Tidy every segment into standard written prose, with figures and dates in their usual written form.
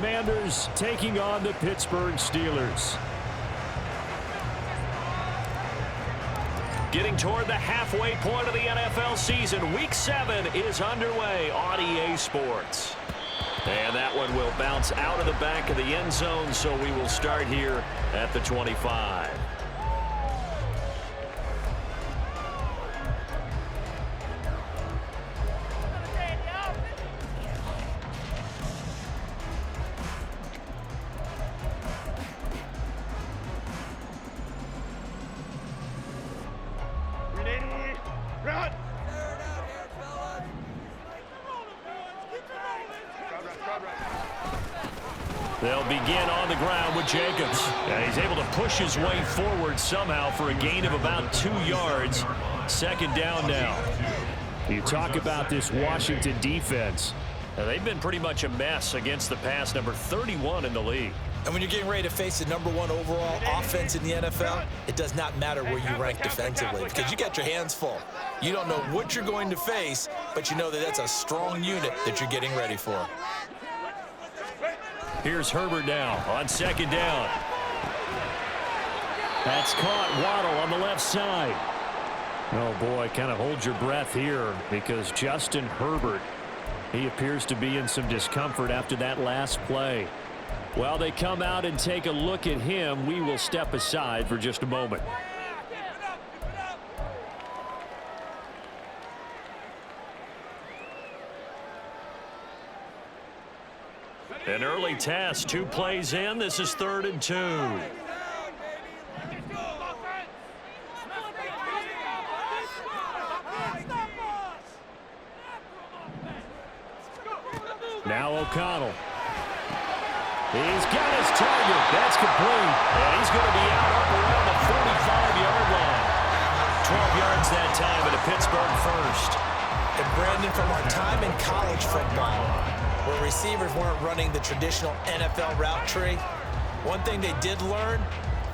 Commanders taking on the Pittsburgh Steelers. Getting toward the halfway point of the NFL season. Week 7 is underway on EA Sports. And that one will bounce out of the back of the end zone, so we will start here at the 25. They'll begin on the ground with Jacobs. And he's able to push his way forward somehow for a gain of about 2 yards. Second down now. You talk about this Washington defense. Now, they've been pretty much a mess against the pass, number 31 in the league. And when you're getting ready to face the #1 overall offense in the NFL, it does not matter where you rank defensively because you got your hands full. You don't know what you're going to face, but you know that that's a strong unit that you're getting ready for. Here's Herbert now on second down. That's caught. Waddle on the left side. Oh, boy, kind of hold your breath here because Justin Herbert, he appears to be in some discomfort after that last play. While they come out and take a look at him, we will step aside for just a moment. An early test, 2 plays in. This is 3rd and 2. Now O'Connell. He's got his target. That's complete. And he's going to be out up around the 45-yard line. 12 yards that time at a Pittsburgh first. And Brandon, from our time in college football, where receivers weren't running the traditional NFL route tree, one thing they did learn,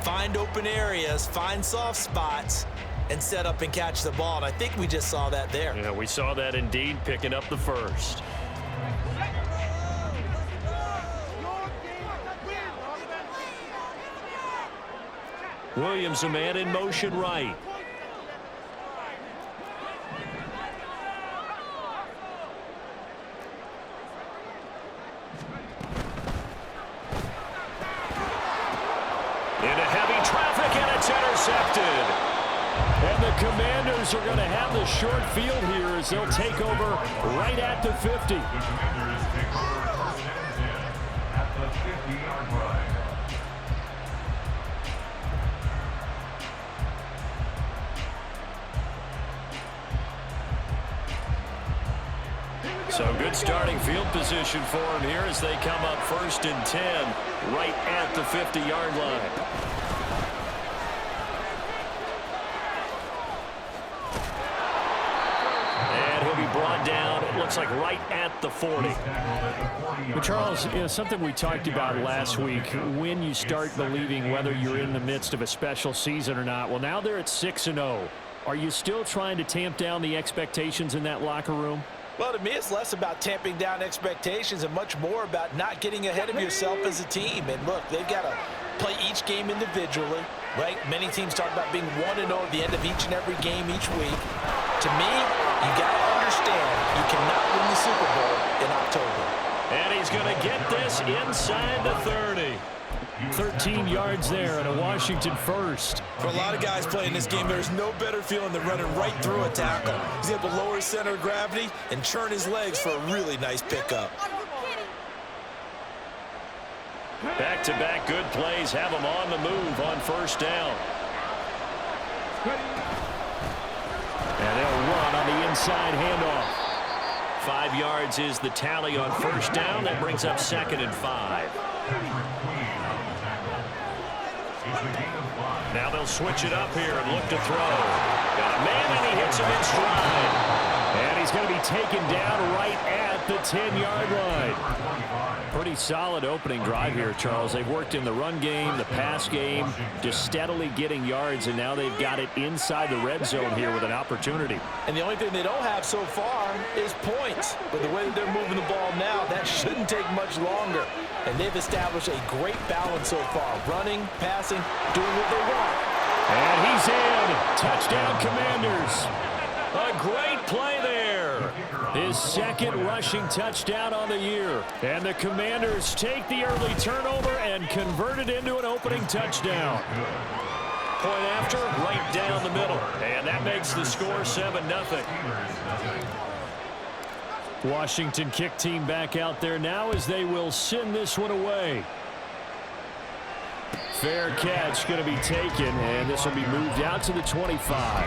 find open areas, find soft spots, and set up and catch the ball. And I think we just saw that there. Yeah, we saw that indeed, picking up the first. Williams, a man in motion right. Into heavy traffic, and it's intercepted. And the Commanders are going to have the short field here as they'll take over right at the 50. At the 50-yard line. So good starting field position for him here as they come up 1st and 10 right at the 50-yard line. And he'll be brought down, it looks like right at the 40. But Charles, you know, something we talked about last week, when you start believing whether you're in the midst of a special season or not. Well, now they're at 6-0. Are you still trying to tamp down the expectations in that locker room? Well, to me, it's less about tamping down expectations and much more about not getting ahead of yourself as a team. And look, they've got to play each game individually, right? Many teams talk about being 1-0 at the end of each and every game each week. To me, you got to understand you cannot win the Super Bowl in October. And he's going to get this inside the 30. 13 yards there and a Washington first. For a lot of guys playing this game, there's no better feeling than running right through a tackle. He's able to lower his center of gravity and churn his legs for a really nice pickup. Back-to-back good plays have him on the move on 1st down. And they'll run on the inside handoff. 5 yards is the tally on 1st down. That brings up 2nd and 5. Now they'll switch it up here and look to throw. Got a man, and he hits him in stride. And he's going to be taken down right at the 10-yard line. Pretty solid opening drive here, Charles. They've worked in the run game, the pass game, just steadily getting yards, and now they've got it inside the red zone here with an opportunity. And the only thing they don't have so far is points. But the way that they're moving the ball now, that shouldn't take much longer. and they've established a great balance so far. Running, passing, doing what they want. And he's in. Touchdown, Commanders. A great play there. His second rushing touchdown on the year. And the Commanders take the early turnover and convert it into an opening touchdown. Point after, right down the middle. And that makes the score 7-0. Washington kick team back out there now as they will send this one away. Fair catch going to be taken, and this will be moved out to the 25.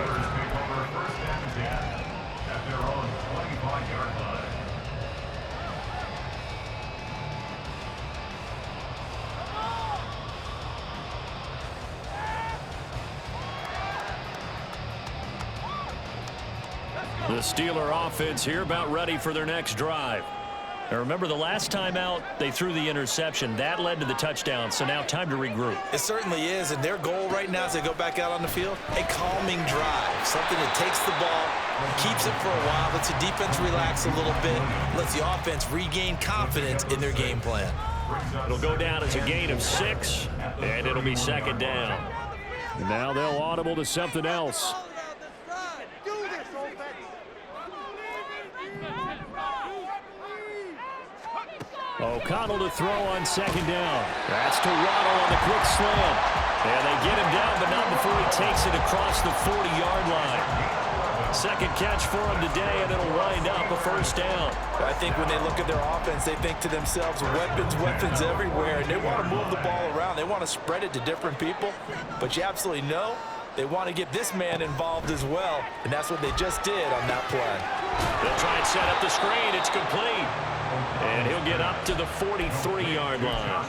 The Steeler offense here about ready for their next drive. Now remember, the last time out, they threw the interception. That led to the touchdown, so now time to regroup. It certainly is, and their goal right now as they go back out on the field, a calming drive, something that takes the ball, keeps it for a while, lets the defense relax a little bit, lets the offense regain confidence in their game plan. It'll go down as a gain of 6, and it'll be second down. And now they'll audible to something else. O'Connell to throw on second down. That's to Waddle on the quick slant. And they get him down, but not before he takes it across the 40-yard line. Second catch for him today, and it'll wind up a first down. I think when they look at their offense, they think to themselves, weapons everywhere, and they want to move the ball around. They want to spread it to different people, but you absolutely know they want to get this man involved as well, and that's what they just did on that play. They'll try and set up the screen. It's complete. And he'll get up to the 43-yard line.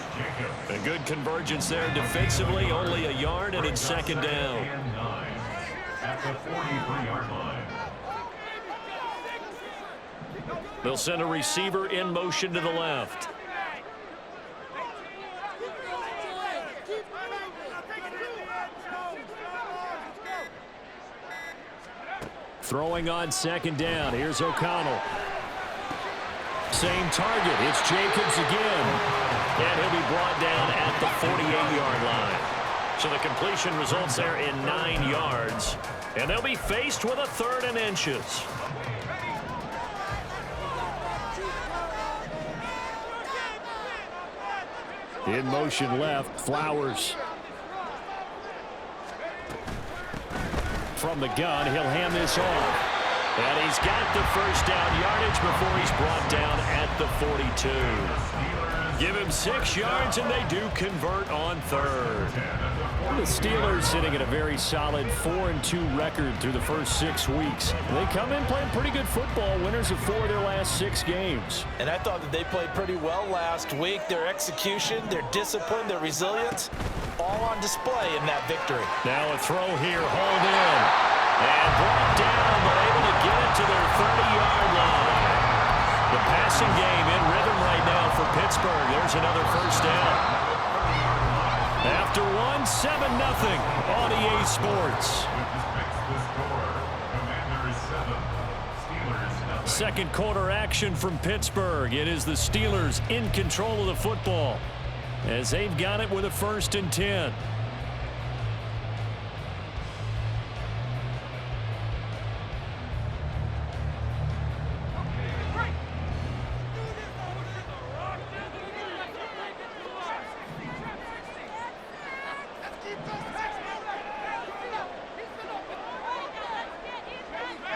A good convergence there defensively, only a yard, and it's second down. At the 43-yard line. They'll send a receiver in motion to the left. Throwing on second down. Here's O'Connell. Same target. It's Jacobs again. And he'll be brought down at the 48-yard line. So the completion results there in 9 yards. And they'll be faced with a 3rd and inches. In motion left, Flowers. From the gun, he'll hand this off. And he's got the first down yardage before he's brought down at the 42. Give him 6 yards, and they do convert on 3rd. The Steelers sitting at a very solid 4-2 record through the first 6 weeks. They come in playing pretty good football, winners of 4 of their last 6 games. And I thought that they played pretty well last week. Their execution, their discipline, their resilience, all on display in that victory. Now a throw here, hauled in. And brought down, but able to get it to their 30-yard line. The passing game in rhythm right now for Pittsburgh. There's another first down. After one, 7-0 on EA Sports. Second quarter action from Pittsburgh. It is the Steelers in control of the football as they've got it with a 1st and 10.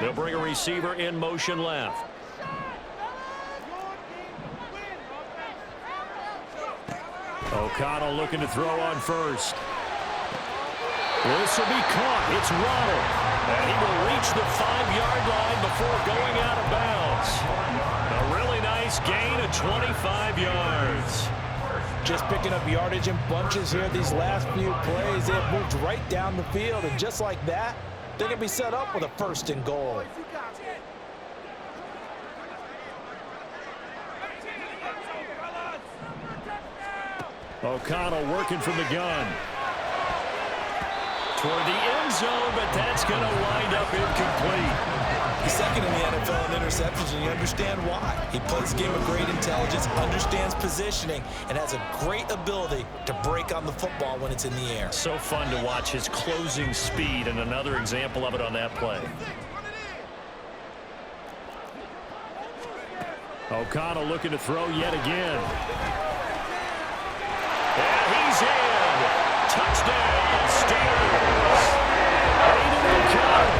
They'll bring a receiver in motion left. O'Connell looking to throw on first. This will be caught. It's Waddle. And he will reach the 5-yard line before going out of bounds. A really nice gain of 25 yards. Just picking up yardage in bunches here these last few plays. They've moved right down the field, and just like that, they're going to be set up with a 1st and goal. O'Connell working from the gun. Toward the end zone, but that's going to wind up incomplete. He's second in the NFL in interceptions, and you understand why. He plays a game of great intelligence, understands positioning, and has a great ability to break on the football when it's in the air. So fun to watch his closing speed, and another example of it on that play. O'Connell looking to throw yet again. And he's in. Touchdown, Steelers. Aiden O'Connell,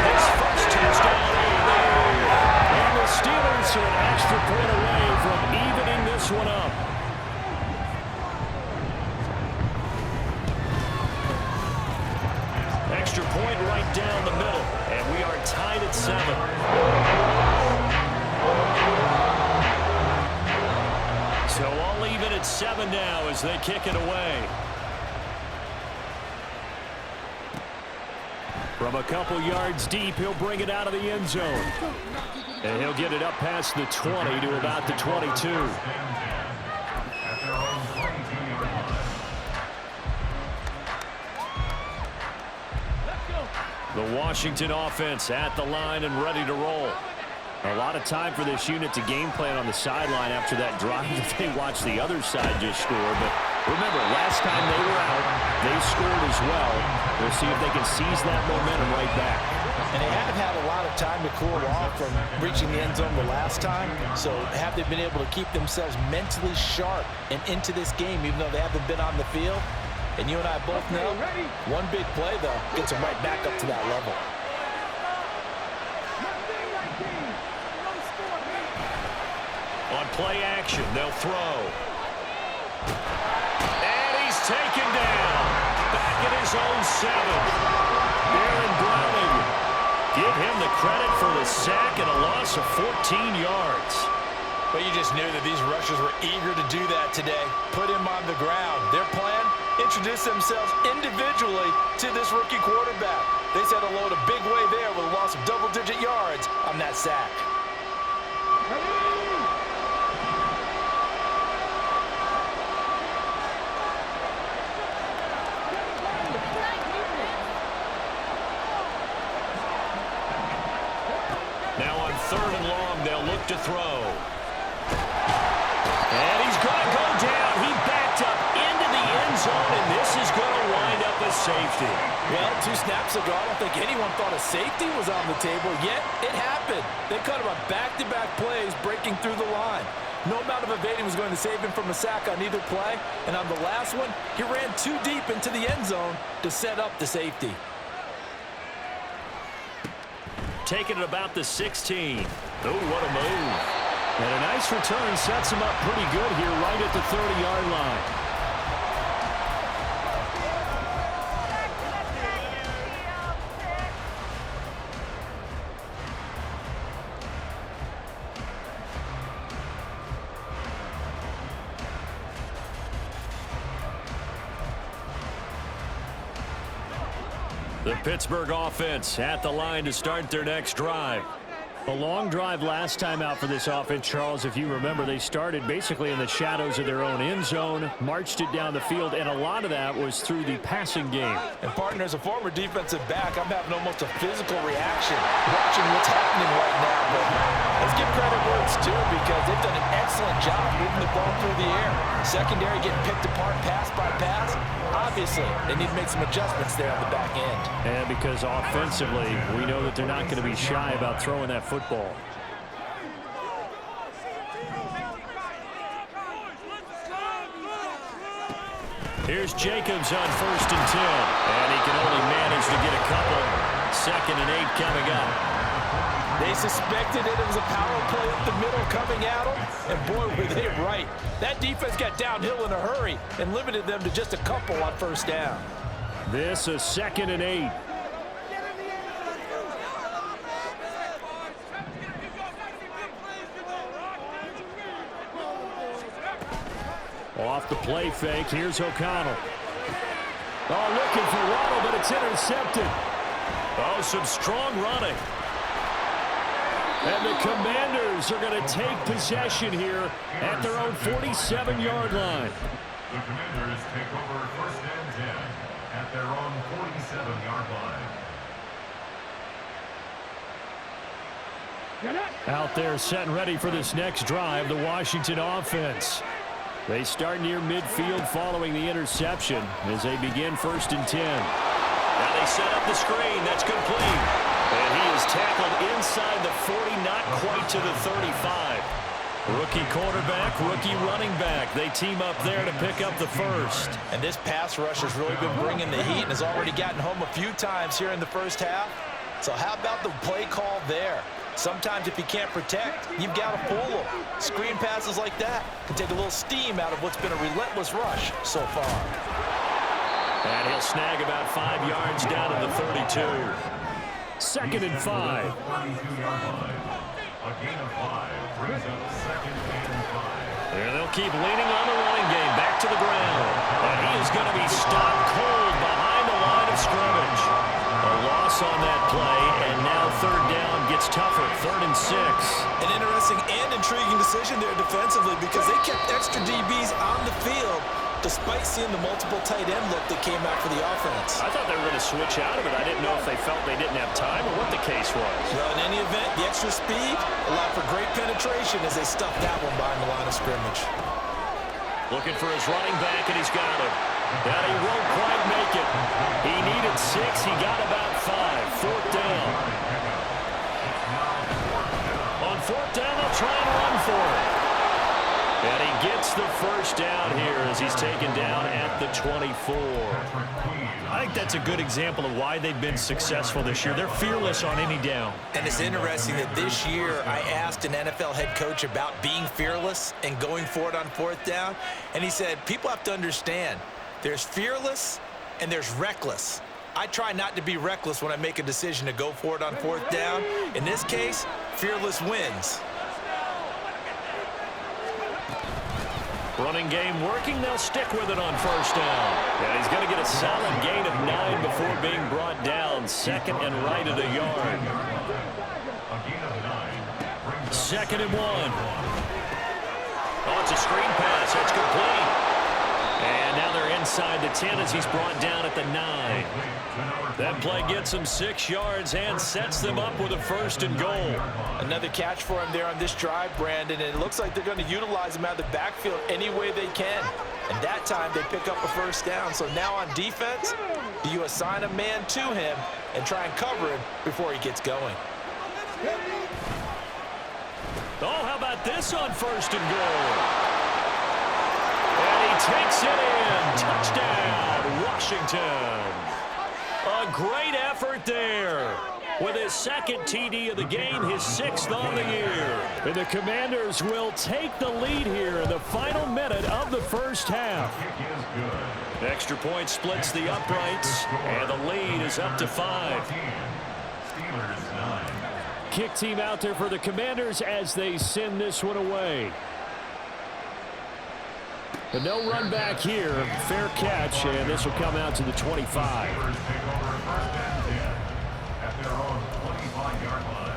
his first touchdown of the year. And the Steelers are an extra point away from evening this one up. Extra point right down the middle, and we are tied at 7. So all even at 7 now as they kick it away. From a couple yards deep, he'll bring it out of the end zone. And he'll get it up past the 20 to about the 22. The Washington offense at the line and ready to roll. A lot of time for this unit to game plan on the sideline after that drive that they watched the other side just score. But remember, last time they were out, they scored as well. We'll see if they can seize that momentum right back. And they have had a lot of time to cool off from reaching the end zone the last time. So have they been able to keep themselves mentally sharp and into this game, even though they haven't been on the field? And you and I both know, one big play, though, gets them right back up to that level. On play action, they'll throw. And he's taken down. Back at his own 7. Aaron Browning. Give him the credit for the sack and a loss of 14 yards. But you just knew that these rushers were eager to do that today. Put him on the ground. Their plan, introduce themselves individually to this rookie quarterback. They said hello to Big Way there with a loss of double-digit yards on that sack. Now on 3rd and long, they'll look to throw. And he's going to go down. He backed up into the end zone, and this is going to wind up a safety. Well, 2 snaps ago, I don't think anyone thought a safety was on the table, yet it happened. They cut him a back-to-back plays breaking through the line. No amount of evading was going to save him from a sack on either play, and on the last one, he ran too deep into the end zone to set up the safety. Taking it about the 16. Oh, what a move. And a nice return sets him up pretty good here right at the 30-yard line. The Pittsburgh offense at the line to start their next drive. A long drive last time out for this offense, Charles. If you remember, they started basically in the shadows of their own end zone, marched it down the field, and a lot of that was through the passing game. And partner, as a former defensive back, I'm having almost a physical reaction watching what's happening right now. But let's give credit where it's due, because they've done an excellent job moving the ball through the air. Secondary getting picked apart pass by pass. Obviously, they need to make some adjustments there on the back end. And because offensively, we know that they're not going to be shy about throwing that football. Here's Jacobs on 1st and 10. And he can only manage to get a couple. 2nd and 8 coming up. They suspected it was a power play up the middle coming at them, and boy, were they right. That defense got downhill in a hurry and limited them to just a couple on 1st down. This is 2nd and 8. Off the play fake, here's O'Connell. Oh, looking for Waddle, but it's intercepted. Oh, some strong running. And the Commanders are going to take possession here at their own 47-yard line. The Commanders take over 1st and 10 at their own 47-yard line. Out there set and ready for this next drive, the Washington offense. They start near midfield following the interception as they begin 1st and 10. Now they set up the screen. That's complete. And he is tackled inside the 40, not quite to the 35. Rookie quarterback, rookie running back. They team up there to pick up the first. And this pass rush has really been bringing the heat and has already gotten home a few times here in the first half. So how about the play call there? Sometimes if you can't protect, you've got to fool them. Screen passes like that can take a little steam out of what's been a relentless rush so far. And he'll snag about 5 yards down to the 32. 2nd and 5. A gain of 5 brings up 2nd and 5. And they'll keep leaning on the running game back to the ground. And he is going to be stopped cold behind the line of scrimmage. A loss on that play, and now 3rd down gets tougher, 3rd and 6. An interesting and intriguing decision there defensively because they kept extra DBs on the field despite seeing the multiple tight end look that came out for the offense. I thought they were going to switch out of it. I didn't know if they felt they didn't have time or what the case was. Well, in any event, the extra speed allowed for great penetration as they stuffed that one behind the line of scrimmage. Looking for his running back, and he's got it. But he won't quite make it. He needed 6. He got about 5. 4th down. On 4th down, they'll try and run for it. And he gets the first down here as he's taken down at the 24. I think that's a good example of why they've been successful this year. They're fearless on any down. And it's interesting that this year I asked an NFL head coach about being fearless and going for it on 4th down. And he said, people have to understand, there's fearless and there's reckless. I try not to be reckless when I make a decision to go for it on 4th down. In this case, fearless wins. Running game working. They'll stick with it on 1st down. And he's going to get a solid gain of 9 before being brought down. 2nd and right at a yard. 2nd and 1. Oh, it's a screen pass. It's complete. And now they're inside the 10 as he's brought down at the 9. That play gets him 6 yards and sets them up with a 1st and goal. Another catch for him there on this drive, Brandon, and it looks like they're going to utilize him out of the backfield any way they can. And that time they pick up a 1st down. So now on defense, do you assign a man to him and try and cover him before he gets going? Oh, how about this on 1st and goal? And he takes it in. Touchdown, Washington. A great effort there. With his 2nd TD of the game, his 6th on the year. And the Commanders will take the lead here in the final minute of the first half. Extra point splits the uprights, and the lead is up to 5. Kick team out there for the Commanders as they send this one away. But no run back here. Fair catch, and this will come out to the 25. At their own 25-yard line.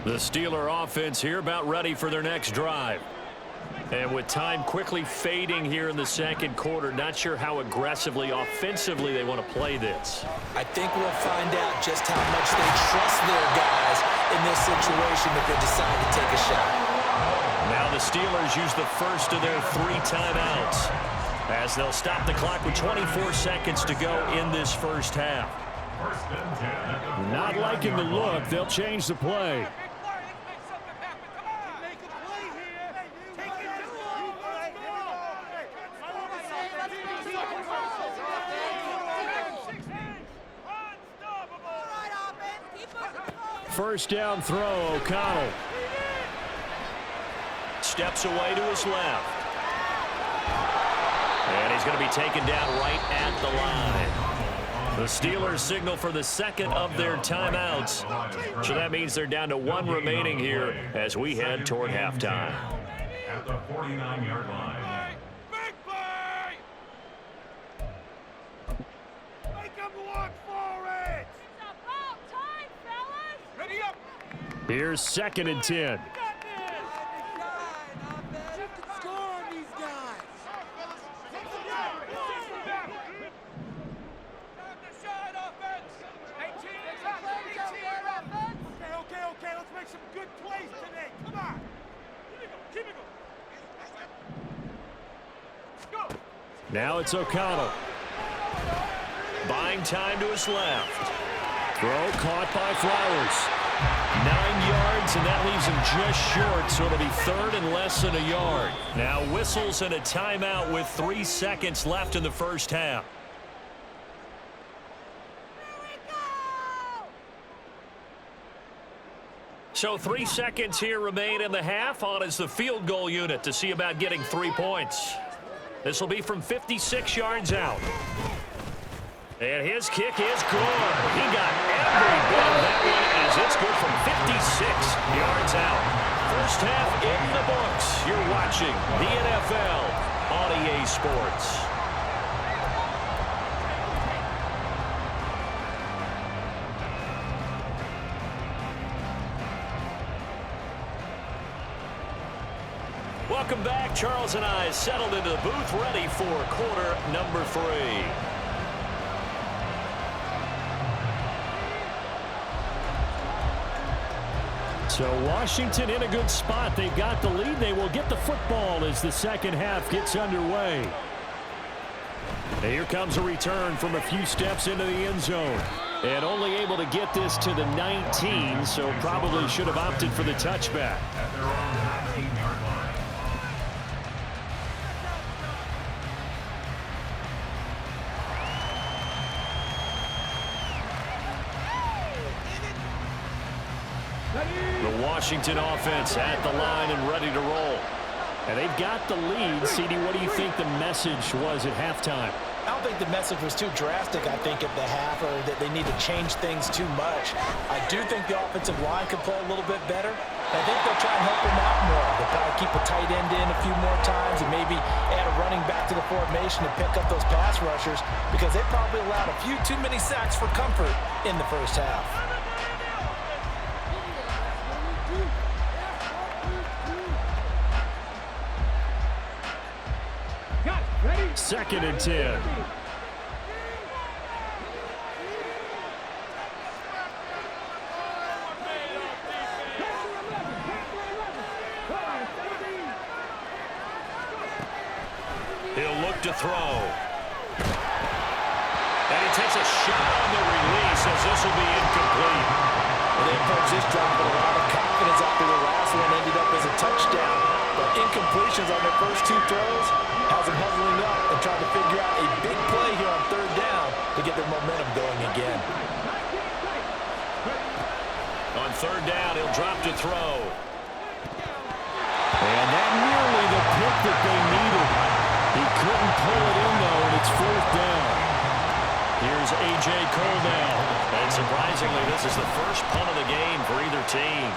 The Steeler offense here about ready for their next drive. And with time quickly fading here in the 2nd quarter, not sure how aggressively, offensively they want to play this. I think we'll find out just how much they trust their guys in this situation if they decide to take a shot. Now the Steelers use the first of their 3 timeouts as they'll stop the clock with 24 seconds to go in this first half. Not liking the look. They'll change the play. First down throw, O'Connell. Steps away to his left. And he's going to be taken down right at the line. The Steelers signal for the 2nd of their timeouts. So that means they're down to 1 remaining here as we head toward halftime. At the 49-yard line. Big play! Make him Here's 2nd and 10. Okay, let's make some good plays today. Come on. Keep it going. Now it's O'Connell. Buying time to his left. Throw caught by Flowers. 9 yards, and that leaves him just short, so it'll be 3rd and less than a yard. Now whistles and a timeout with 3 seconds left in the first half. So 3 seconds here remain in the half. On is the field goal unit to see about getting 3 points. This will be from 56 yards out. And his kick is good. He got every bit of that one as it's good from 56 yards out. First half in the books. You're watching the NFL on EA Sports. Welcome back. Charles and I settled into the booth, ready for quarter number 3. So Washington in a good spot. They've got the lead. They will get the football as the second half gets underway. And here comes a return from a few steps into the end zone. And only able to get this to the 19, so probably should have opted for the touchback. At their own 19-yard line. The Washington offense at the line and ready to roll. And they've got the lead. CD, what do you think the message was at halftime? I don't think the message was too drastic, I think, at the half, or that they need to change things too much. I do think the offensive line could play a little bit better. I think they'll try and help him out more. They'll probably keep a tight end in a few more times and maybe add a running back to the formation to pick up those pass rushers, because they probably allowed a few too many sacks for comfort in the first half. Second and 10. He'll look to throw. And he takes a shot on the release as this will be incomplete. Well, they approach this drive with a lot of confidence after the last one ended up as a touchdown. But incompletions on their first 2 throws has them huddling up and trying to figure out a big play here on 3rd down to get their momentum going again. On 3rd down, he'll drop to throw. And that nearly the pick that they needed. He couldn't pull it in, though, and it's 4th down. Here's A.J. Cole now. And surprisingly, this is the first punt of the game for either team.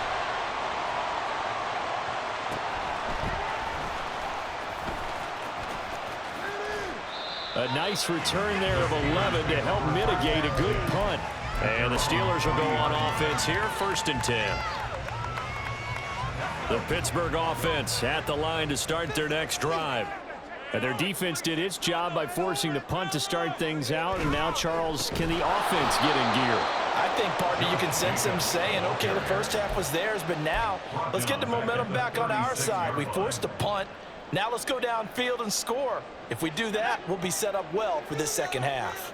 A nice return there of 11 to help mitigate a good punt. And the Steelers will go on offense here, 1st and 10. The Pittsburgh offense at the line to start their next drive. And their defense did its job by forcing the punt to start things out. And now, Charles, can the offense get in gear? I think, partner, you can sense them saying, okay, the first half was theirs, but now let's get the momentum back on our side. We forced a punt. Now let's go downfield and score. If we do that, we'll be set up well for this second half.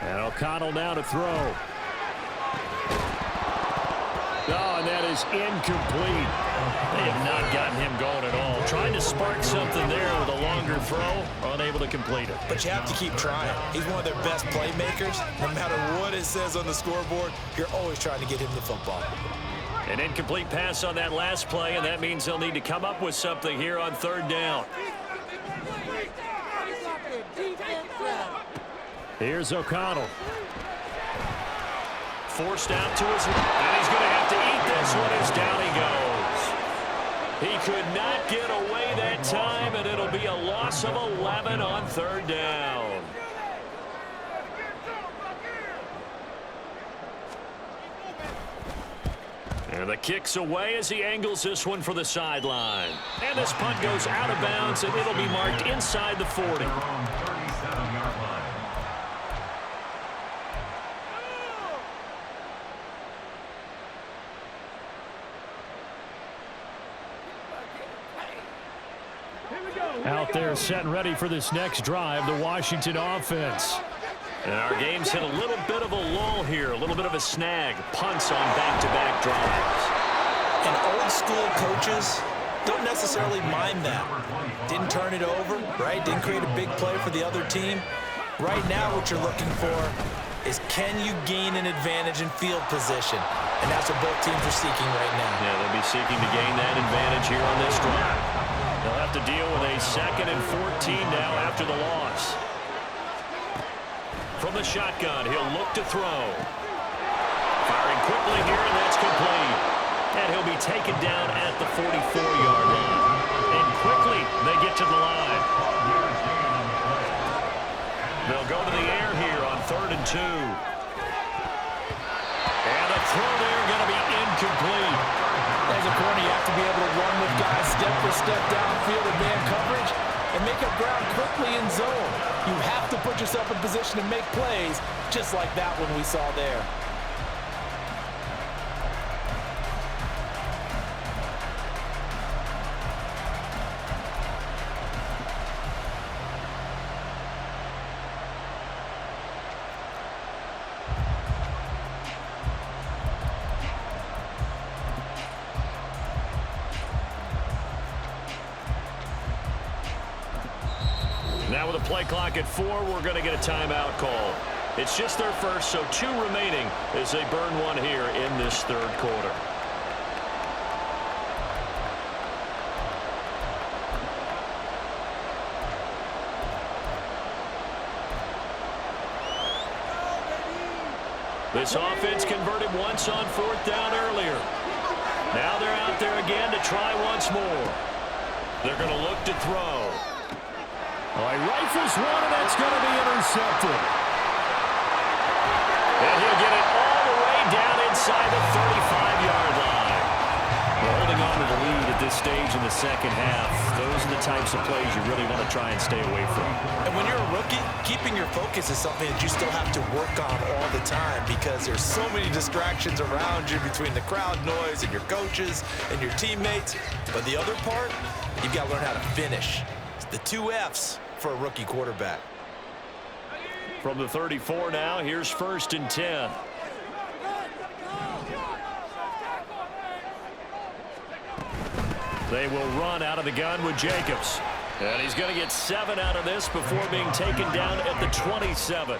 And O'Connell now to throw. Oh, and that is incomplete. They have not gotten him going at all. Trying to spark something there with a longer throw, unable to complete it. But you have to keep trying. He's one of their best playmakers. No matter what it says on the scoreboard, you're always trying to get him the football. An incomplete pass on that last play, and that means they'll need to come up with something here on 3rd down. Here's O'Connell. Forced out to his left, and he's going to have to eat this one as down he goes. He could not get away that time, and it'll be a loss loss of 11 on third down. And the kick's away as he angles this one for the sideline. And this punt goes out of bounds, and it'll be marked inside the 40. Out there set and ready for this next drive, the Washington offense. And our game's hit a little bit of a lull here, a little bit of a snag. Punts on back-to-back drives. And old school coaches don't necessarily mind that. Didn't turn it over, right? Didn't create a big play for the other team. Right now what you're looking for is, can you gain an advantage in field position? And that's what both teams are seeking right now. Yeah, they'll be seeking to gain that advantage here on this drive. They'll have to deal with a 2nd and 14 now after the loss. From the shotgun, he'll look to throw. Firing quickly here, and that's complete. And he'll be taken down at the 44-yard line. And quickly, they get to the line. They'll go to the air here on 3rd and 2. And the throw there going to be incomplete. As a corner, you have to be able to run with guys step for step downfield in man coverage and make up ground quickly in zone. You have to put yourself in position to make plays, just like that one we saw there. Now with a play clock at 4, we're going to get a timeout call. It's just their first, so 2 remaining as they burn one here in this 3rd quarter. This offense converted once on 4th down earlier. Now they're out there again to try once more. They're going to look to throw. Oh, he rifles one, and that's going to be intercepted. And he'll get it all the way down inside the 35-yard line. We're holding on to the lead at this stage in the 2nd half. Those are the types of plays you really want to try and stay away from. And when you're a rookie, keeping your focus is something that you still have to work on all the time, because there's so many distractions around you between the crowd noise and your coaches and your teammates. But the other part, you've got to learn how to finish. The 2 F's for a rookie quarterback. From the 34 now, here's 1st and 10. They will run out of the gun with Jacobs. And he's going to get 7 out of this before being taken down at the 27.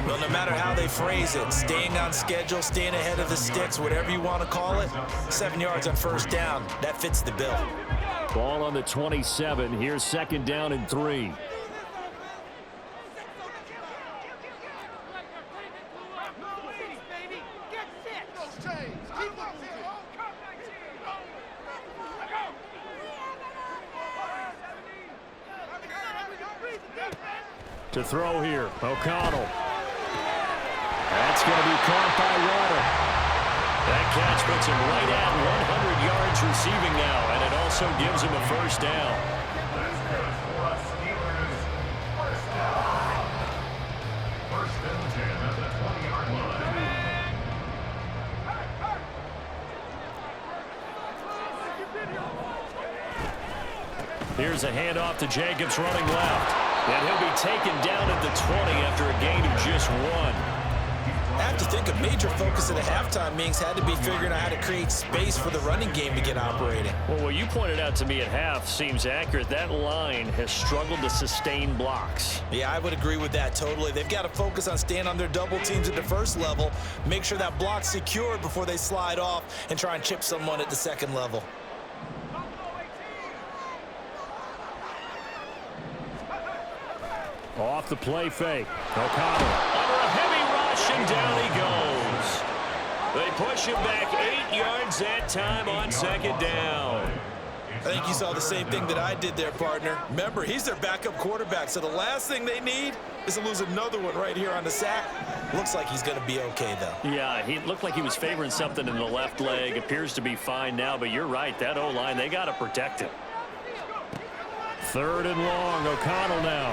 Well, no matter how they phrase it, staying on schedule, staying ahead of the sticks, whatever you want to call it, 7 yards on 1st down, that fits the bill. Ball on the 27. Here's 2nd down and 3. To throw here, O'Connell. That's going to be caught by Water. That catch puts him right at 100 yards receiving now, and it also gives him a 1st down. First and 10 at the 20-yard line. Here's a handoff to Jacobs running left. And he'll be taken down at the 20 after a gain of just 1. I have to think a major focus at the halftime meetings had to be figuring out how to create space for the running game to get operating. Well, what you pointed out to me at half seems accurate. That line has struggled to sustain blocks. Yeah, I would agree with that totally. They've got to focus on staying on their double teams at the 1st level, make sure that block's secured before they slide off and try and chip someone at the 2nd level. Off the play fake. O'Connell under a heavy rush, and down he goes. They push him back 8 yards that time on 2nd down. I think you saw the same thing that I did there, partner. Remember, he's their backup quarterback, so the last thing they need is to lose another one right here on the sack. Looks like he's going to be okay, though. Yeah, he looked like he was favoring something in the left leg. Appears to be fine now, but you're right. That O-line, they got to protect him. 3rd and long. O'Connell now.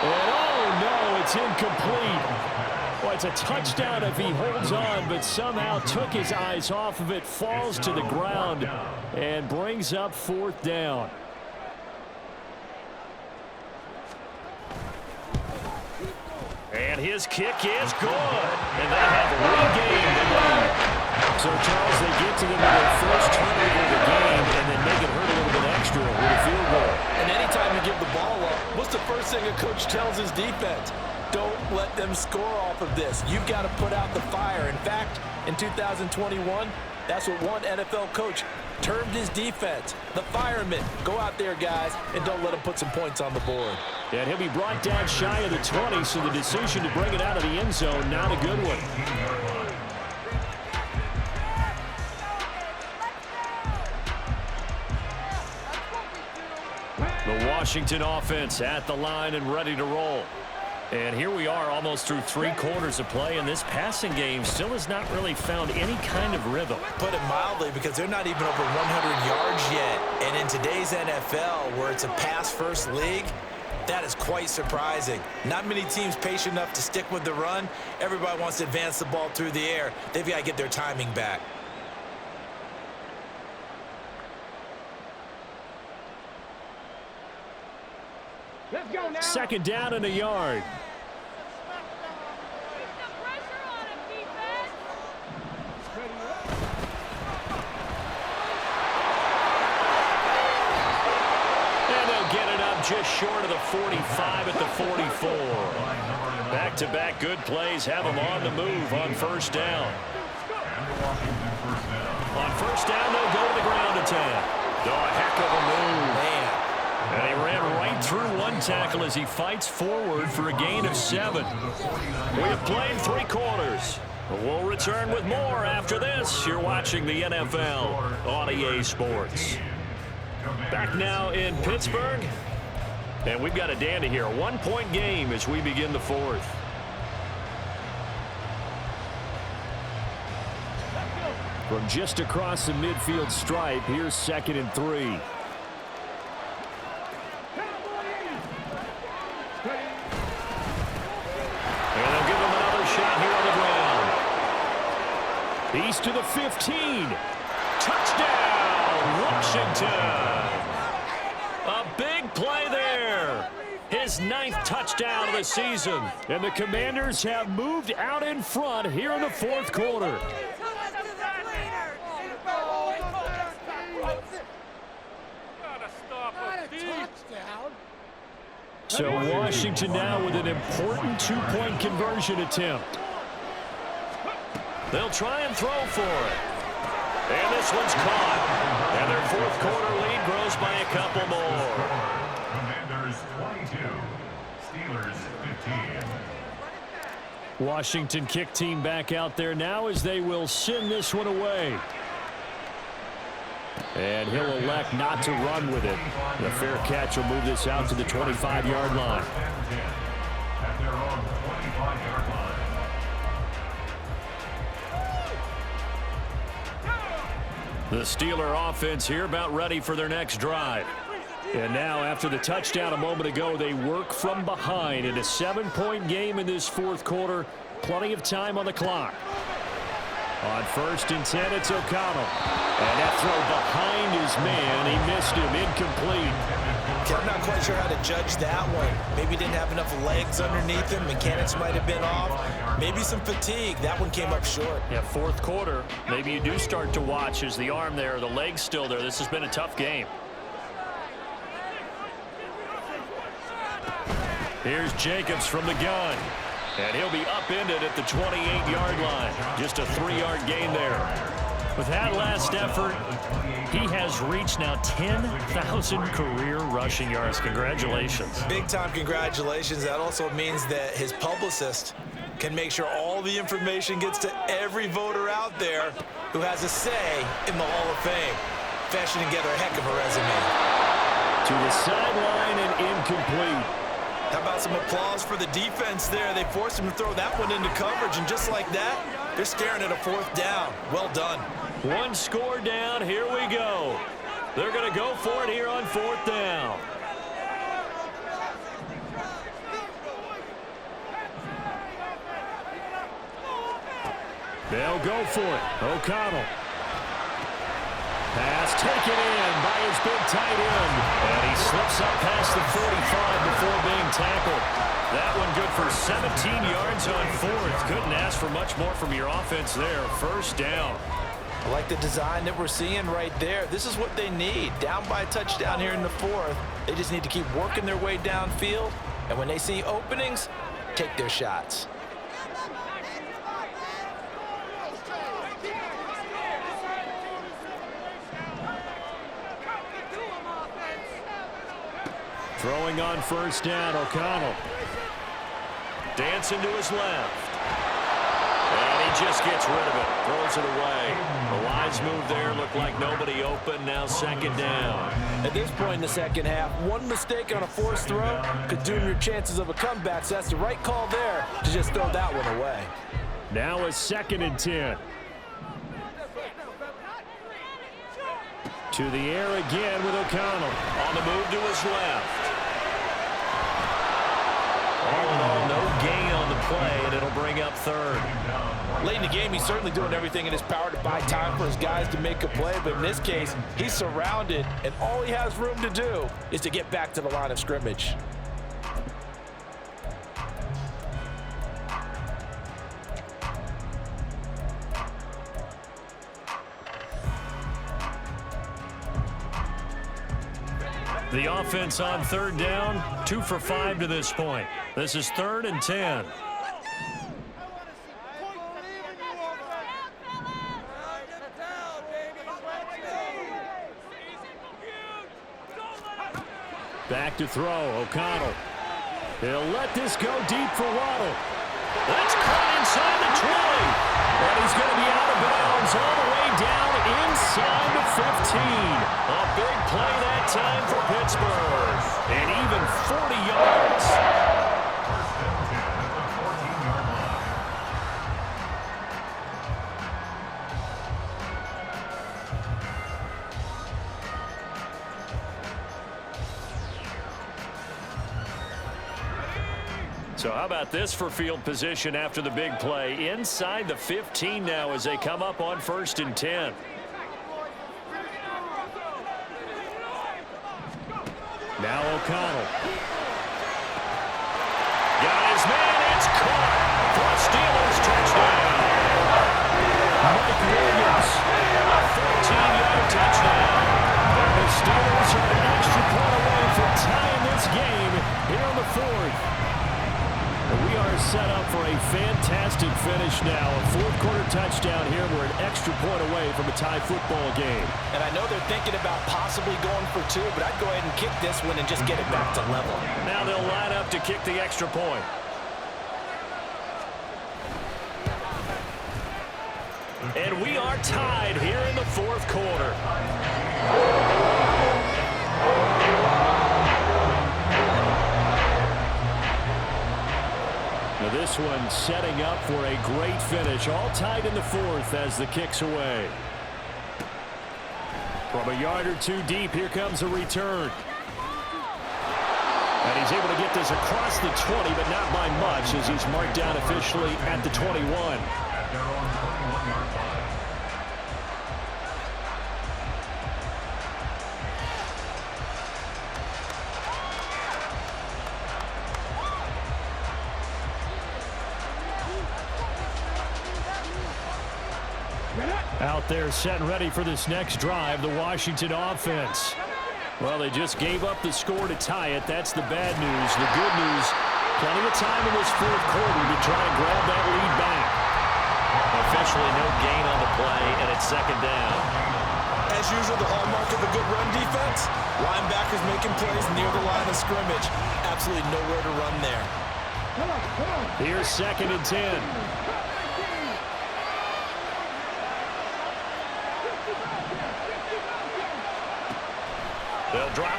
And oh, no, it's incomplete. Well, it's a touchdown if he holds on, but somehow took his eyes off of it, falls to the ground, and brings up 4th down. And his kick is good. And they have regained the lead. So, Charles, they get to them with their first turnover of the game and then make it hurt a little bit extra with a field goal. And anytime you give the ball up, what's the first thing a coach tells his defense? Don't let them score off of this. You've got to put out the fire. In fact, in 2021, that's what one NFL coach termed his defense, the firemen. Go out there, guys, and don't let them put some points on the board. And he'll be brought down shy of the 20, so the decision to bring it out of the end zone, not a good one. The Washington offense at the line and ready to roll. And here we are almost through 3 quarters of play, and this passing game still has not really found any kind of rhythm. Put it mildly, because they're not even over 100 yards yet. And in today's NFL, where it's a pass-first league, that is quite surprising. Not many teams patient enough to stick with the run. Everybody wants to advance the ball through the air. They've got to get their timing back. Let's go now. 2nd down and a yard. Just short of the 45 at the 44. Back-to-back good plays have them on the move on 1st down. On 1st down, they'll go to the ground attack. Oh, a heck of a move. Man. And he ran right through one tackle as he fights forward for a gain of 7. We have played 3 quarters. We'll return with more after this. You're watching the NFL on EA Sports. Back now in Pittsburgh. And we've got a dandy here. A 1-point game as we begin the 4th. From just across the midfield stripe, here's 2nd and 3. And they'll give him another shot here on the ground. He's to the 15. Touchdown, Washington. A big play there. His 9th touchdown of the season. And the Commanders have moved out in front here in the 4th quarter. So Washington now with an important 2-point conversion attempt. They'll try and throw for it. And this one's caught. And their 4th quarter lead grows by a couple more. Commanders 22, Steelers 15. Washington kick team back out there now as they will send this one away. And he'll elect not to run with it. The fair catch will move this out to the 25-yard line. At their own 25-yard line. The Steeler offense here about ready for their next drive. And now after the touchdown a moment ago, they work from behind in a 7-point game in this 4th quarter. Plenty of time on the clock. On 1st and 10, it's O'Connell. And that throw behind his man. He missed him. Incomplete. I'm not quite sure how to judge that one. Maybe he didn't have enough legs underneath him. Mechanics might have been off. Maybe some fatigue. That one came up short. Yeah, 4th quarter. Maybe you do start to watch as the arm there, the leg's still there. This has been a tough game. Here's Jacobs from the gun. And he'll be upended at the 28-yard line. Just a 3-yard gain there. With that last effort, he has reached now 10,000 career rushing yards. Congratulations. Big-time congratulations. That also means that his publicist can make sure all the information gets to every voter out there who has a say in the Hall of Fame. fashioning together a heck of a resume. To the sideline and incomplete. How about some applause for the defense there? They forced him to throw that one into coverage, and just like that, they're staring at a 4th down. Well done. One score down. Here we go. They're going to go for it here on 4th down. They'll go for it. O'Connell. Pass taken in by his big tight end. And he slips up past the 45 before being tackled. That one good for 17 yards on 4th. Couldn't ask for much more from your offense there. 1st down. I like the design that we're seeing right there. This is what they need. Down by a touchdown here in the 4th. They just need to keep working their way downfield. And when they see openings, take their shots. Throwing on 1st down, O'Connell. Dancing to his left. And he just gets rid of it. Throws it away. The lines move there. Look like nobody open. Now 2nd down. At this point in the 2nd half, one mistake on a forced throw could doom your chances of a comeback. So that's the right call there to just throw that one away. Now a 2nd and 10. To the air again with O'Connell. On the move to his left. All in all, no gain on the play, and it'll bring up 3rd. Late in the game, he's certainly doing everything in his power to buy time for his guys to make a play. But in this case, he's surrounded, and all he has room to do is to get back to the line of scrimmage. The offense on 3rd down, 2 for 5 to this point. This is 3rd and 10. Back to throw, O'Connell. He'll let this go deep for Waddle. That's caught inside the 20. And he's going to be out of bounds all the way down inside the 15. A big play that time for Pittsburgh. And even 40 yards. So how about this for field position after the big play? Inside the 15 now as they come up on 1st and 10. Now O'Connell. Got his man, it's caught. For Steelers touchdown. Mike Williams, a 14-yard touchdown. And the Steelers are an extra point away from tying this game here on the 4th. We are set up for a fantastic finish now. A 4th quarter touchdown here. We're an extra point away from a tie football game. And I know they're thinking about possibly going for 2, but I'd go ahead and kick this one and just get it back to level. Now they'll line up to kick the extra point. And we are tied here in the 4th quarter. Now this one setting up for a great finish. All tied in the 4th as the kick's away. From a yard or 2 deep, here comes a return. And he's able to get this across the 20, but not by much as he's marked down officially at the 21. Out there set and ready for this next drive, the Washington offense. Well, they just gave up the score to tie it. That's the bad news. The good news, plenty of time in this 4th quarter to try and grab that lead back. Officially no gain on the play, and it's 2nd down. As usual, the hallmark of a good run defense, linebackers making plays near the line of scrimmage. Absolutely nowhere to run there. Here's 2nd and 10.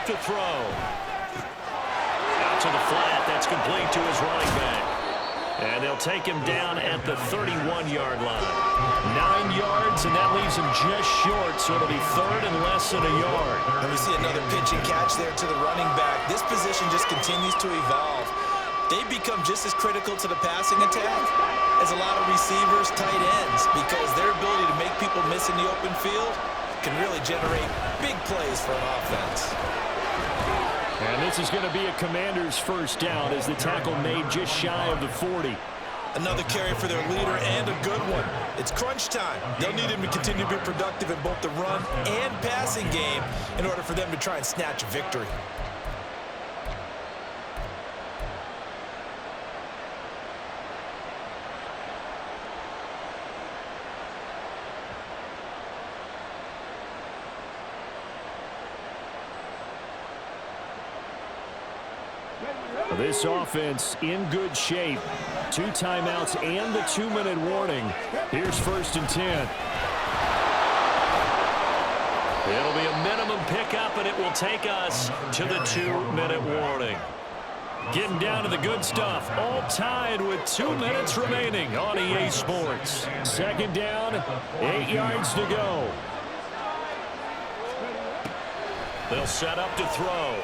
to throw. Out to the flat. That's complete to his running back. And they'll take him down at the 31-yard line. 9 yards, and that leaves him just short, so it'll be third and less than a yard. And we see another pitch and catch there to the running back. This position just continues to evolve. They become just as critical to the passing attack as a lot of receivers, tight ends, because their ability to make people miss in the open field can really generate big plays for an offense. And this is going to be a Commander's first down as the tackle made just shy of the 40. Another carry for their leader and a good one. It's crunch time. They'll need him to continue to be productive in both the run and passing game in order for them to try and snatch a victory. This offense in good shape. 2 timeouts and the 2-minute warning. Here's 1st and 10. It'll be a minimum pickup, and it will take us to the 2-minute warning. Getting down to the good stuff. All tied with 2 minutes remaining on EA Sports. 2nd down, 8 yards to go. They'll set up to throw.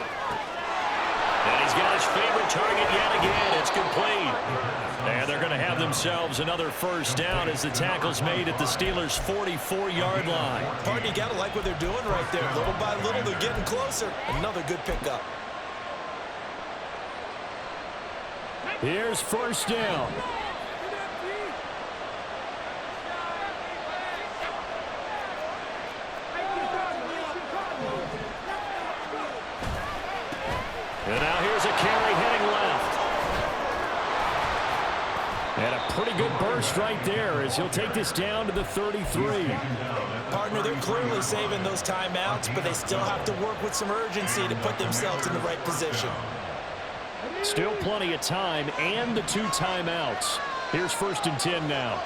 And he's got his favorite target yet again. It's complete. And they're going to have themselves another first down as the tackle's made at the Steelers' 44-yard line. Partner, you got to like what they're doing right there. Little by little, they're getting closer. Another good pickup. Here's 1st down. And now here's a carry heading left. And a pretty good burst right there as he'll take this down to the 33. Partner, they're clearly saving those timeouts, but they still have to work with some urgency to put themselves in the right position. Still plenty of time and the 2 timeouts. Here's 1st and 10 now.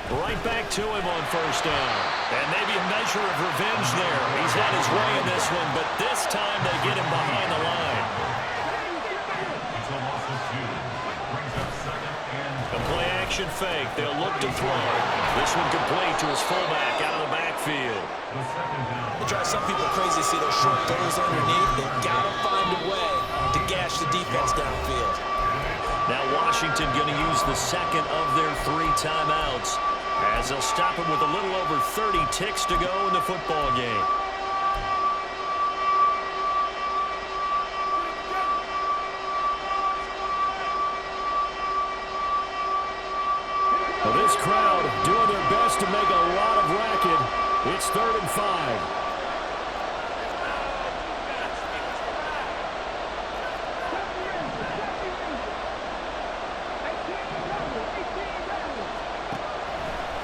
Right back to him on 1st down. And maybe a measure of revenge there. He's had his way in this one, but this time they get him behind the line. It's a loss of 2. Brings up 2nd and A play action fake. They'll look to throw. This one complete to his fullback out of the backfield. the 2nd down. It drives some people crazy to see those short throws underneath. They've got to find a way to gash the defense downfield. Now Washington going to use the 2nd of their 3 timeouts as they'll stop him with a little over 30 ticks to go in the football game. Well, this crowd doing their best to make a lot of racket. It's 3rd and 5.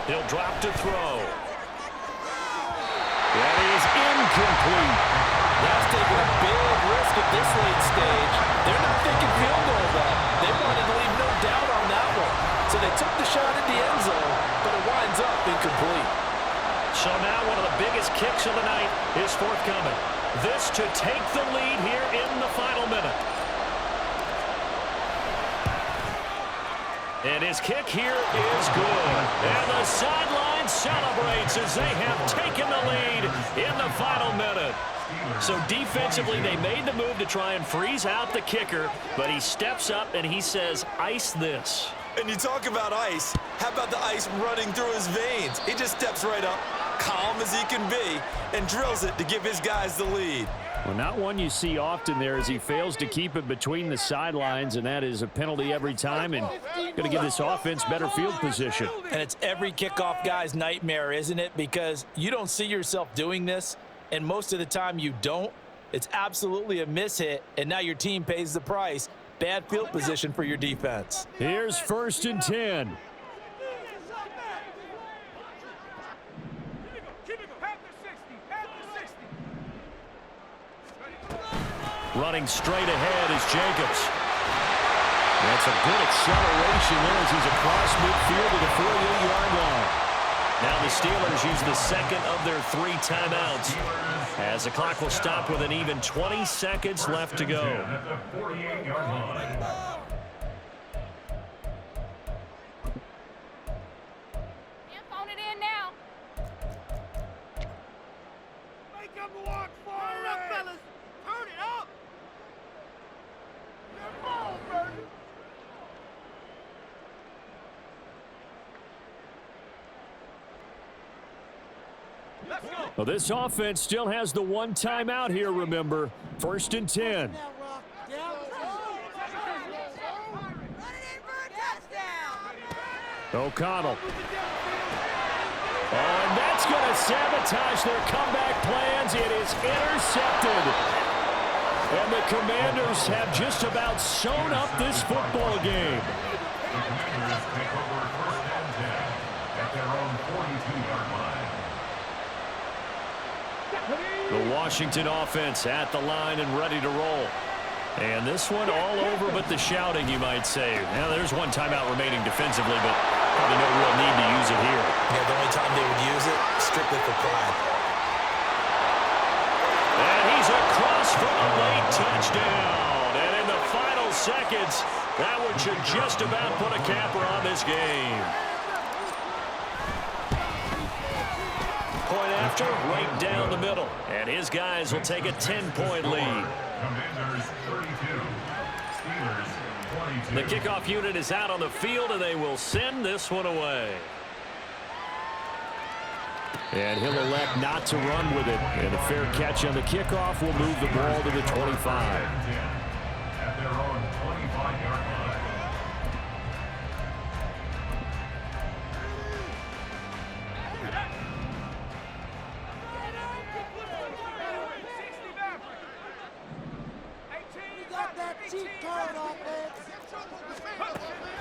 He'll drop to throw. That is incomplete. That's taking a big risk at this late stage. They're not thinking field goal, though. They wanted to leave no doubt on that one. So they took the shot at the end zone, but it winds up incomplete. So now one of the biggest kicks of the night is forthcoming. This to take the lead here in the final minute. And his kick here is good. And the sideline celebrates as they have taken the lead in the final minute. So defensively, they made the move to try and freeze out the kicker, but he steps up and he says, ice this. And you talk about ice. How about the ice running through his veins? He just steps right up, calm as he can be, and drills it to give his guys the lead. Well, not one you see often there as he fails to keep it between the sidelines, and that is a penalty every time and going to give this offense better field position. And it's every kickoff guy's nightmare, isn't it? Because you don't see yourself doing this, and most of the time you don't. It's absolutely a mishit, and now your team pays the price. Bad field position for your defense. Here's 1st and 10. Running straight ahead is Jacobs. That's a good acceleration there as he's across midfield to the 48-yard line. Now the Steelers use the second of their 3 timeouts, as the clock will stop with an even 20 seconds left to go. At the 48-yard line. Phone it in now. Make them walk for Turn it up, fellas. Turn it up. Come on, baby. Let's go. Well, this offense still has the 1 timeout here, remember. 1st and 10. Run it in for a touchdown. O'Connell. Oh, and that's going to sabotage their comeback plans. It is intercepted. And the Commanders have just about sewn up this football game. The Commanders take over 1st and 10 at their own 42-yard line. The Washington offense at the line and ready to roll. And this one all over but the shouting, you might say. Now, there's 1 timeout remaining defensively, but probably no real need to use it here. Yeah, the only time they would use it, strictly for pride. And he's across for a late touchdown. And in the final seconds, that one should just about put a capper on this game. Point after, right down the middle. And his guys will take a 10-point lead. Commanders 32, Steelers 22. The kickoff unit is out on the field, and they will send this one away. And he'll elect not to run with it. And a fair catch on the kickoff will move the ball to the 25. At their own 25-yard line.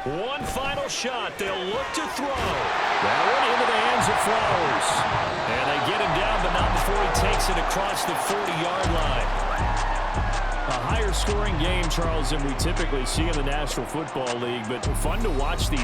One final shot. They'll look to throw. That one into the hands of Flowers. And they get him down, but not before he takes it across the 40-yard line. A higher scoring game, Charles, than we typically see in the National Football League, but fun to watch these